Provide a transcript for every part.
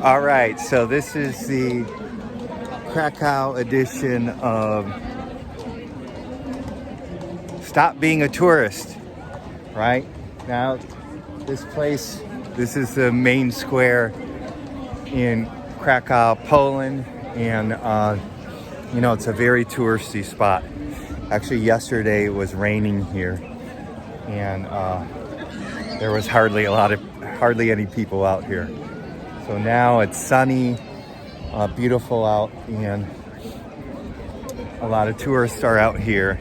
All right, so this is the Krakow edition of Stop Being a Tourist, right? Now, this is the main square in Krakow, Poland, and it's a very touristy spot. Actually, yesterday it was raining here, and there was hardly any people out here. So now it's sunny, beautiful out, and a lot of tourists are out here.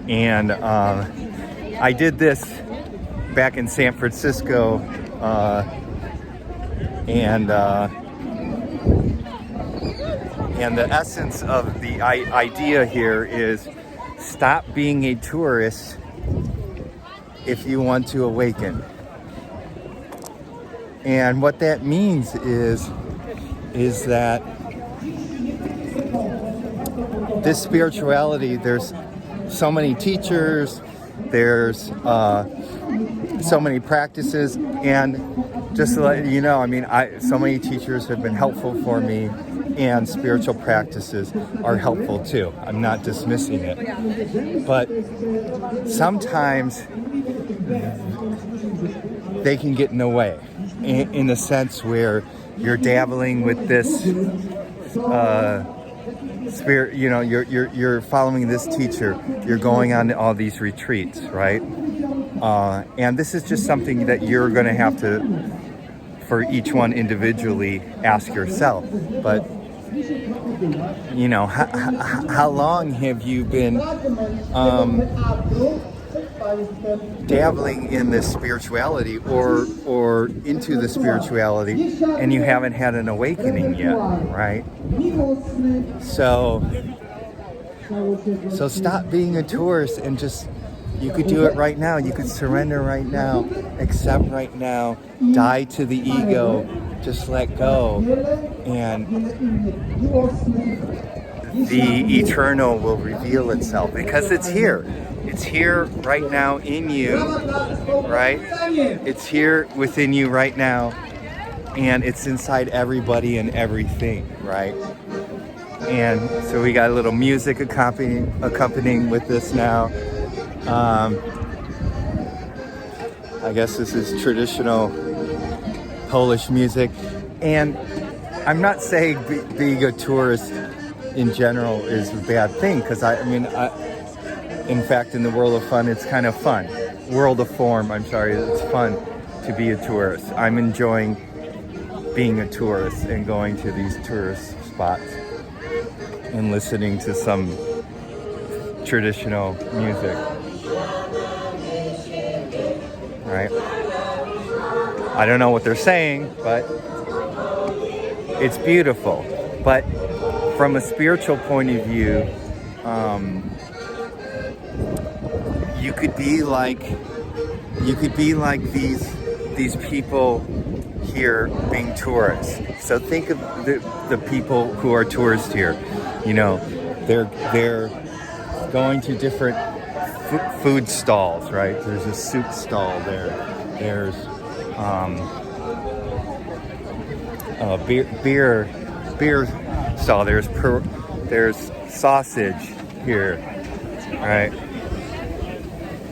And I did this back in San Francisco, and the essence of the idea here is stop being a tourist if you want to awaken. And what that means is that this spirituality, there's so many teachers, there's so many practices, and just to let you know, so many teachers have been helpful for me, and spiritual practices are helpful too. I'm not dismissing it, but sometimes they can get in the way, in the sense where you're dabbling with this spirit. You're following this teacher. You're going on all these retreats, right? And this is just something that you're going to have to, for each one individually, ask yourself. But how long have you been dabbling in this spirituality or into the spirituality, and you haven't had an awakening yet, right? So stop being a tourist and just, you could do it right now. You could surrender right now, accept right now, die to the ego, just let go, and the eternal will reveal itself, because it's here. It's here right now in you, right? It's here within you right now, and it's inside everybody and everything, right? And so we got a little music accompanying with this now. I guess this is traditional Polish music, and I'm not saying being a tourist in general is a bad thing, because in fact, in the world of fun, it's kind of fun. World of form, it's fun to be a tourist. I'm enjoying being a tourist and going to these tourist spots and listening to some traditional music. Right? I don't know what they're saying, but it's beautiful. But from a spiritual point of view, you could be like these people here being tourists. So think of the people who are tourists here. They're going to different food stalls, right? There's a soup stall there. There's a beer stall. There's sausage here, right?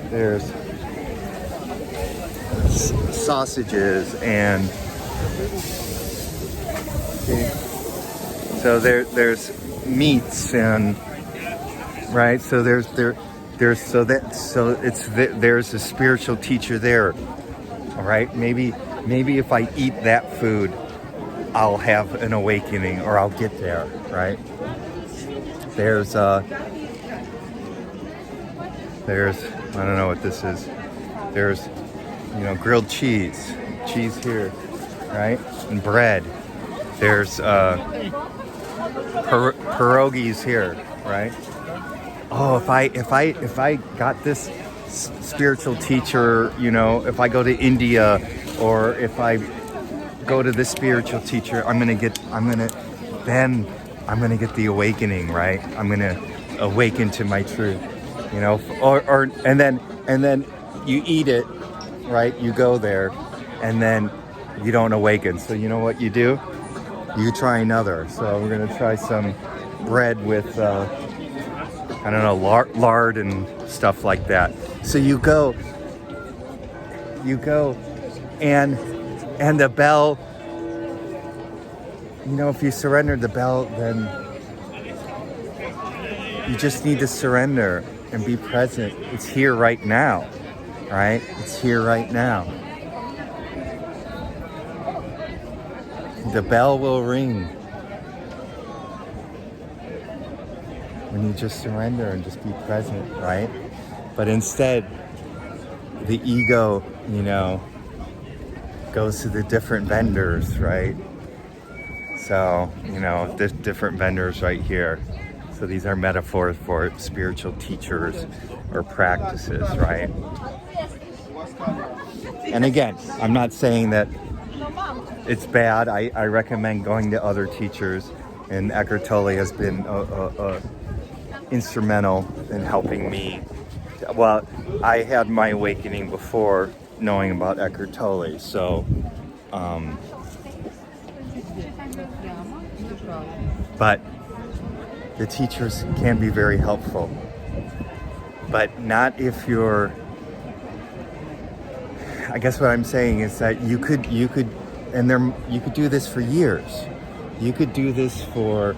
There's sausages, and so there's meats, and right. So there's a spiritual teacher there. All right. Maybe if I eat that food, I'll have an awakening, or I'll get there. Right. There's I don't know what this is. There's, grilled cheese here, right? And bread. There's pierogies here, right? Oh, if I got this spiritual teacher, if I go to India, or if I go to this spiritual teacher, I'm gonna get the awakening, right? I'm gonna awaken to my truth. And then you eat it, right? You go there, and then you don't awaken. So you know what you do? you try another. So we're gonna try some bread with I don't know, lard and stuff like that. So you go, and the bell. You know, if you surrender the bell, then you just need to surrender and be present. It's here right now, right? It's here right now. The bell will ring when you just surrender and just be present, right? But instead, the ego, you know, goes to the different vendors, right? So, you know, different vendors right here. So these are metaphors for spiritual teachers or practices, right? And again, I'm not saying that it's bad. I recommend going to other teachers, and Eckhart Tolle has been instrumental in helping me. Well, I had my awakening before knowing about Eckhart Tolle, so but the teachers can be very helpful, but not if you're. I guess what I'm saying is that you could you could do this for years. You could do this for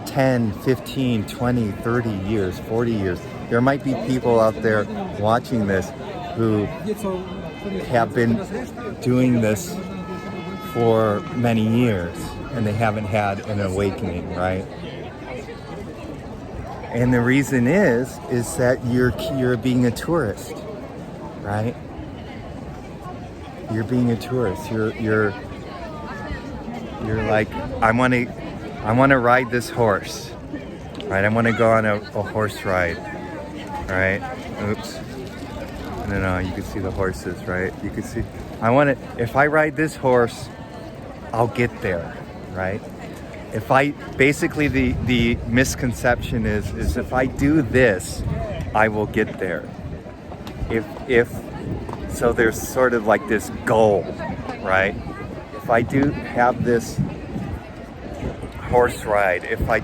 10, 15, 20, 30 years, 40 years. There might be people out there watching this who have been doing this for many years and they haven't had an awakening, right? And the reason is that you're being a tourist, right? You're being a tourist. You're like, I want to ride this horse, right? I want to go on a horse ride, right? Oops. No, you can see the horses, right? You can see. If I ride this horse, I'll get there, right? Basically the misconception is if I do this, I will get there. So there's sort of like this goal, right? If I do have this horse ride, if I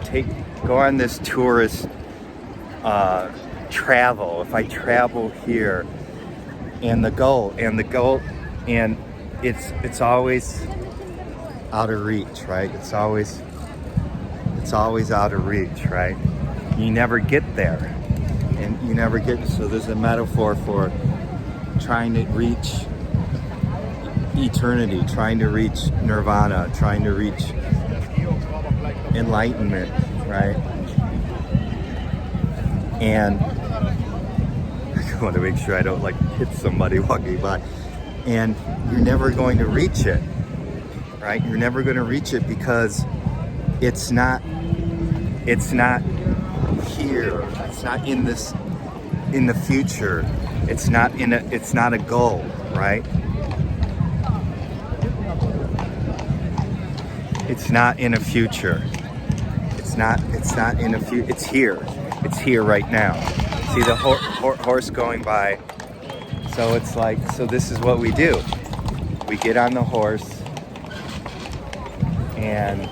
go on this tourist travel, if I travel here, and it's always out of reach, right? It's always out of reach, right? You never get there, and you never get. So there's a metaphor for trying to reach eternity, trying to reach nirvana, trying to reach enlightenment, right? And I want to make sure I don't like hit somebody walking by. And you're never going to reach it, right? You're never going to reach it because it's not here. It's not in the future. It's not a goal, right? It's not in a future. It's not in a future. It's here. It's here right now. See the horse going by. So it's like, so this is what we do. We get on the horse and,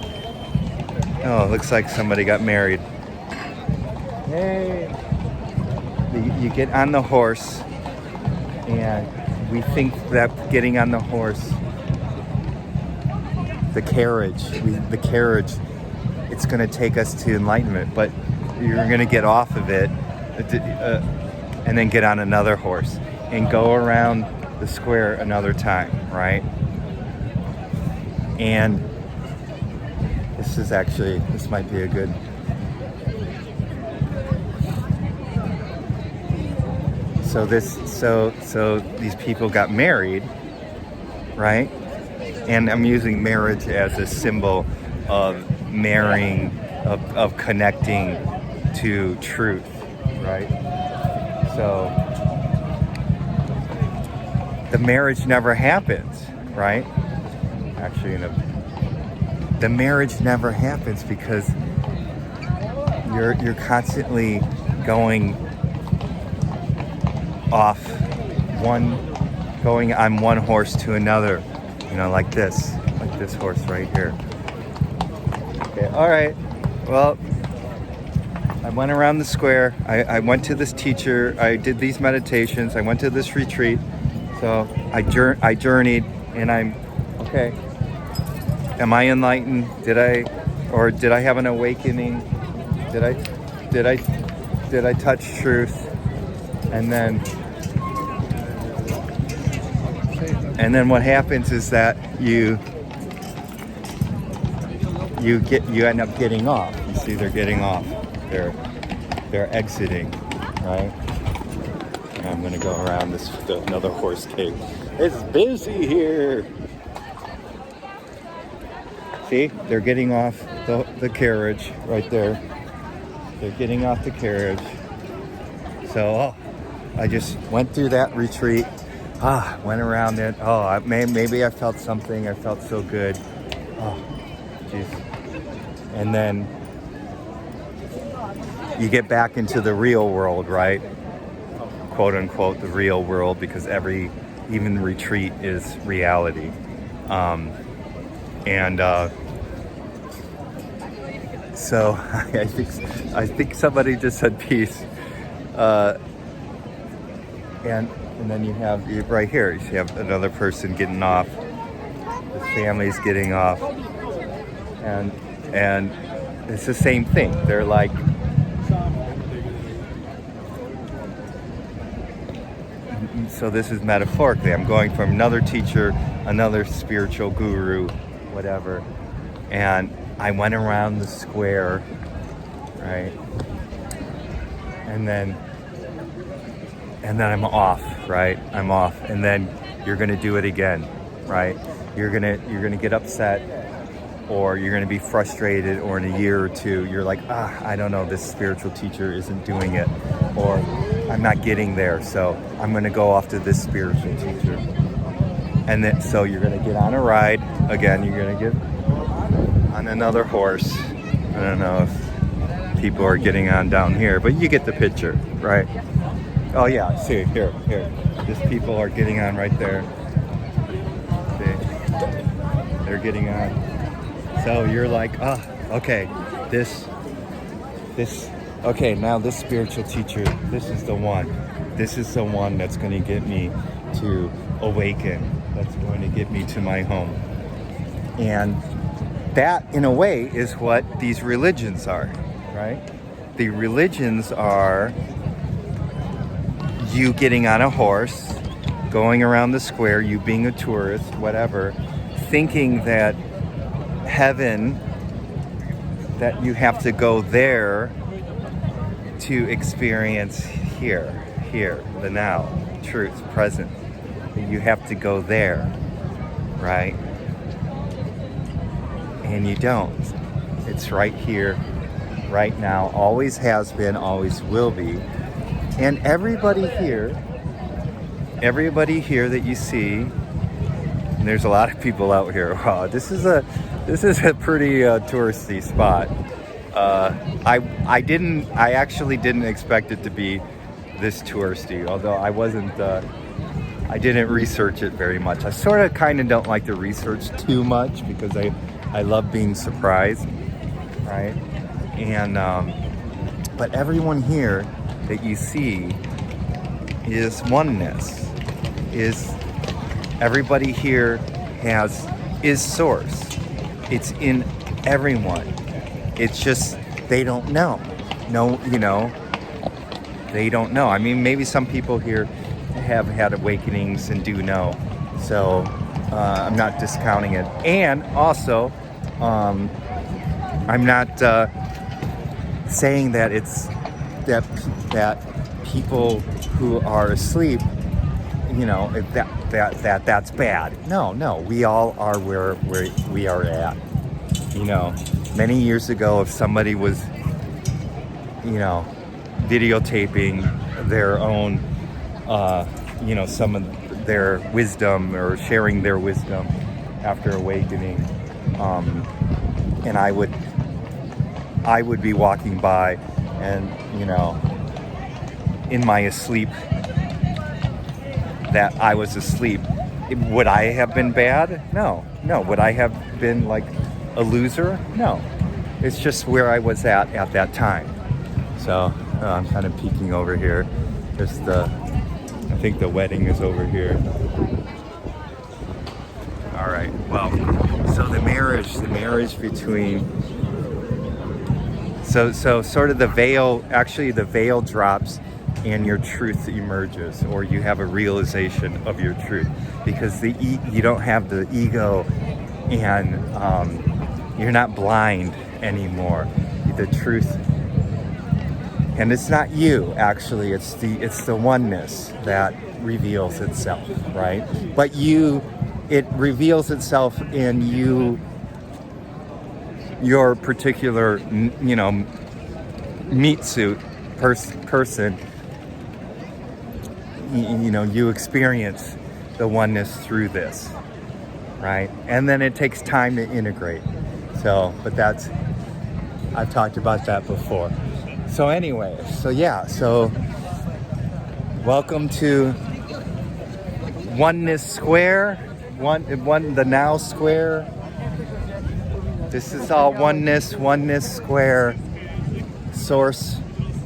oh, it looks like somebody got married. Hey. You get on the horse and we think that getting on the horse, the carriage, it's going to take us to enlightenment, but you're going to get off of it and then get on another horse and go around the square another time, right? And this might be a good. So these people got married, right? And I'm using marriage as a symbol of marrying, of connecting to truth, right? So the marriage never happens, right? Actually, the marriage never happens because you're constantly going on one horse to another, like this horse right here. Okay, all right. Well, I went around the square. I went to this teacher. I did these meditations. I went to this retreat. So I journeyed, and I'm okay. Am I enlightened? Did I have an awakening? Did I touch truth? And then what happens is that you end up getting off. You see, they're getting off. They're exiting, right? And I'm gonna go around another horse cave. It's busy here. See, they're getting off the carriage right there. They're getting off the carriage. So I just went through that retreat. Went around it. Maybe I felt something. I felt so good. Oh, jeez. And then you get back into the real world, right? Quote unquote, the real world, because even retreat is reality. So I think somebody just said peace. And then you have right here, you have another person getting off. The family's getting off. And it's the same thing. They're like, so this is metaphorically. I'm going from another teacher, another spiritual guru, whatever. And I went around the square, right? And then I'm off, right? I'm off. And then you're gonna do it again, right? You're gonna get upset, or you're gonna be frustrated, or in a year or two, you're like, I don't know, this spiritual teacher isn't doing it, or I'm not getting there, so I'm gonna go off to this spiritual teacher. And then, so you're gonna get on a ride, again, you're gonna get on another horse. I don't know if people are getting on down here, but you get the picture, right? Oh yeah, see, here. These people are getting on right there. See? They're getting on. So you're like, okay, okay, now this spiritual teacher, this is the one. This is the one that's going to get me to awaken. That's going to get me to my home. And that, in a way, is what these religions are, right? The religions are you getting on a horse, going around the square, you being a tourist, whatever, thinking that heaven, that you have to go there to experience here, the now, truth, present. You have to go there, right? And you don't. It's right here, right now, always has been, always will be. And everybody here that you see, and there's a lot of people out here. Wow, this is a pretty touristy spot. I actually didn't expect it to be this touristy, although I didn't research it very much. I sort of kind of don't like to research too much because I love being surprised, right? And but everyone here that you see is oneness. Is everybody here is source. It's in everyone. It's just they don't know. No, they don't know. I mean, maybe some people here have had awakenings and do know. So I'm not discounting it. And also, I'm not saying that it's that people who are asleep, that's bad. No, we all are where we are at. Many years ago, if somebody was, videotaping their own, some of their wisdom or sharing their wisdom after awakening, and I would be walking by and, in my sleep, that I was asleep. Would I have been bad? No. Would I have been like a loser? No. It's just where I was at that time. So I'm kind of peeking over here. I think the wedding is over here. All right, well, so the marriage between, so sort of the veil drops and your truth emerges, or you have a realization of your truth, because you don't have the ego, and you're not blind anymore. The truth, and it's not you, actually, it's the oneness that reveals itself, right? But it reveals itself in your particular, meat suit person. You experience the oneness through this, right? And then it takes time to integrate. So, but I've talked about that before. So anyway, so welcome to Oneness Square, the Now Square. This is all oneness square, source,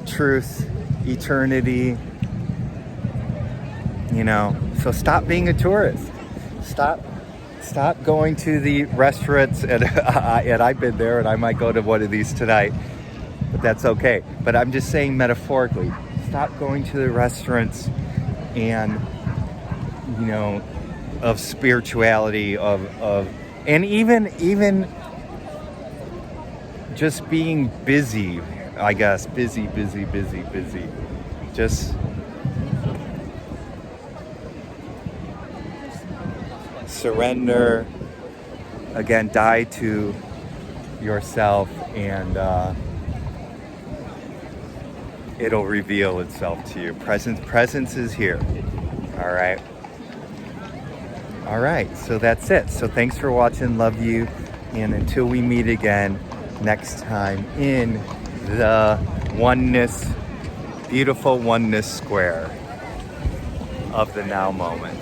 truth, eternity. So stop being a tourist. Stop going to the restaurants, and I've been there, and I might go to one of these tonight, but that's okay. But I'm just saying metaphorically, stop going to the restaurants and of spirituality, and even just being busy, I guess, busy. Just surrender, again, die to yourself, and it'll reveal itself to you. Presence is here. All right, so that's it. So thanks for watching, love you, and until we meet again next time in the beautiful oneness square of the now moment.